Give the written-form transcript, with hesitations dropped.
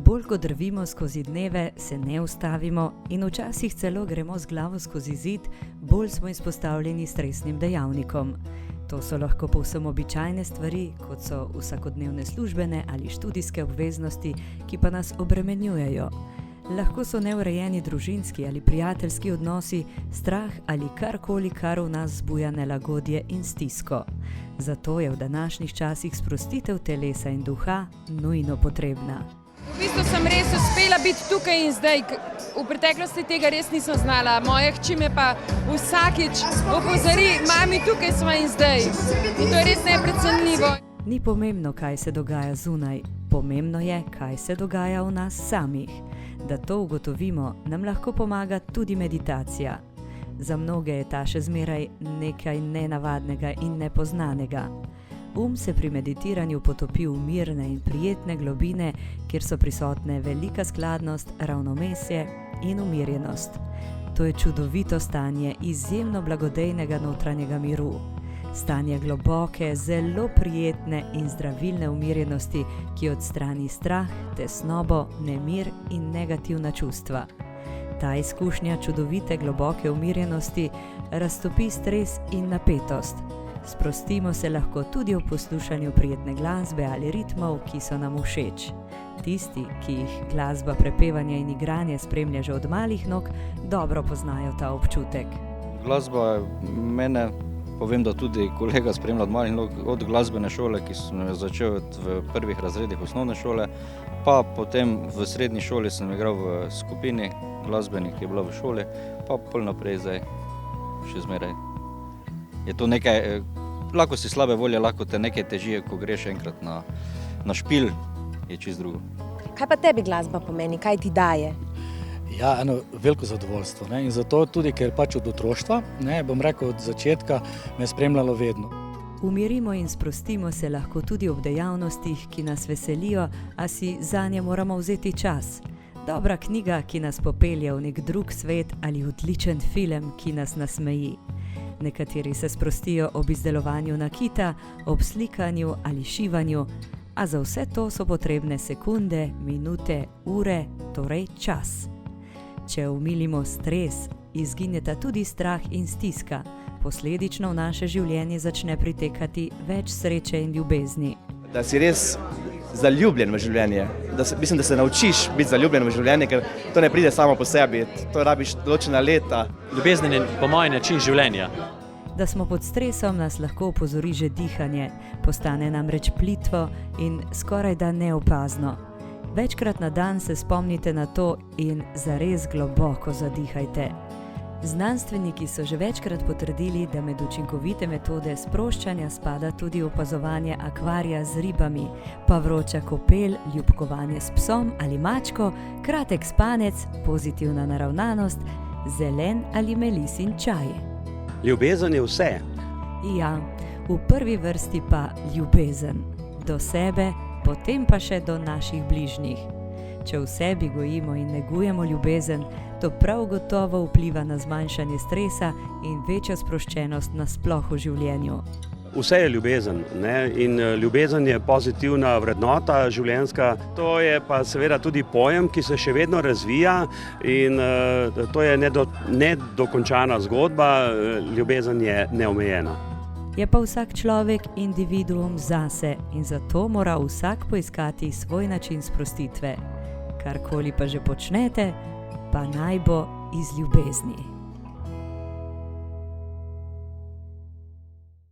Bolj ko drvimo skozi dneve, se ne ustavimo in včasih celo gremo z glavo skozi zid, bolj smo izpostavljeni stresnim dejavnikom. To so lahko povsem običajne stvari, kot so vsakodnevne službene ali študijske obveznosti, ki pa nas obremenjujejo. Lahko so neurejeni družinski ali prijateljski odnosi, strah ali karkoli, kar v nas zbuja nelagodje in stisko. Zato je v današnjih časih sprostitev telesa in duha nujno potrebna. V bistvu sem res uspela biti tukaj in zdaj. V preteklosti tega res nisem znala. Moja hči me pa vsakič opozori, mami, tukaj smo in zdaj. In to je res neprecenljivo. Ni pomembno, kaj se dogaja zunaj, pomembno je, kaj se dogaja v nas samih. Da to ugotovimo, nam lahko pomaga tudi meditacija. Za mnoge je ta še zmeraj nekaj nenavadnega in nepoznanega. Se pri meditiranju potopi v mirne in prijetne globine, kjer so prisotne velika skladnost, ravnomesje in umirjenost. To je čudovito stanje izjemno blagodejnega notranjega miru. Stanje globoke, zelo prijetne in zdravilne umirjenosti, ki odstrani strah, tesnobo, nemir in negativna čustva. Ta izkušnja čudovite globoke umirjenosti raztopi stres in napetost. Sprostimo se lahko tudi ob poslušanju prijetne glasbe ali ritmov, ki so nam všeč. Tisti, ki jih glasba, prepevanje in igranje spremlja že od malih nog, dobro poznajo ta občutek. Glasba mene, povem, da tudi kolega spremlja od malih nog, od glasbene šole, ki sem začel v prvih razredih osnovne šole, pa potem v srednji šoli sem igral v skupini glasbenih, ki je bila v šoli, pa pol naprej zdaj še zmeraj. Je to nekaj, lahko si slabe volje, lahko te nekaj težije, ko greš enkrat na špil, je čisto drugo. Kaj pa tebi glasba pomeni, kaj ti daje? Ja, eno veliko zadovoljstvo, ne? In zato tudi, ker pač od otroštva, ne, bom rekel, od začetka me je spremljalo vedno. Umirimo in sprostimo se lahko tudi ob dejavnostih, ki nas veselijo, a si zanje moramo vzeti čas. Dobra knjiga, ki nas popelje v nek drug svet, ali odličen film, ki nas nasmeji. Nekateri se sprostijo ob izdelovanju nakita, ob slikanju ali šivanju, a za vse to so potrebne sekunde, minute, ure, torej čas. Če umilimo stres, izgineta tudi strah in stiska, posledično v naše življenje začne pritekati več sreče in ljubezni. Da si res zaljubljen v življenje, mislim, da se naučiš biti zaljubljen v življenje, ker to ne pride samo po sebi, to rabiš določena leta. Ljubezen je po mojem način življenja. Da smo pod stresom, nas lahko opozori že dihanje, postane namreč plitvo in skorajda neopazno. Večkrat na dan se spomnite na to in zares globoko zadihajte. Znanstveniki so že večkrat potrdili, da med učinkovite metode sproščanja spada tudi opazovanje akvarija z ribami, pa vroča kopel, ljubkovanje s psom ali mačko, kratek spanec, pozitivna naravnanost, zelen ali melisin čaj. Ljubezen je vse. Ja, v prvi vrsti pa ljubezen. Do sebe, potem pa še do naših bližnjih. Če v sebi gojimo in negujemo ljubezen, to prav gotovo vpliva na zmanjšanje stresa in večjo sproščenost nasploh v življenju. Vse je ljubezen, ne? In ljubezen je pozitivna vrednota življenjska. To je pa seveda tudi pojem, ki se še vedno razvija in to je nedokončana zgodba, ljubezen je neomejena. Je pa vsak človek individuum zase in zato mora vsak poiskati svoj način sprostitve. Karkoli pa že počnete, pa naj bo iz ljubezni.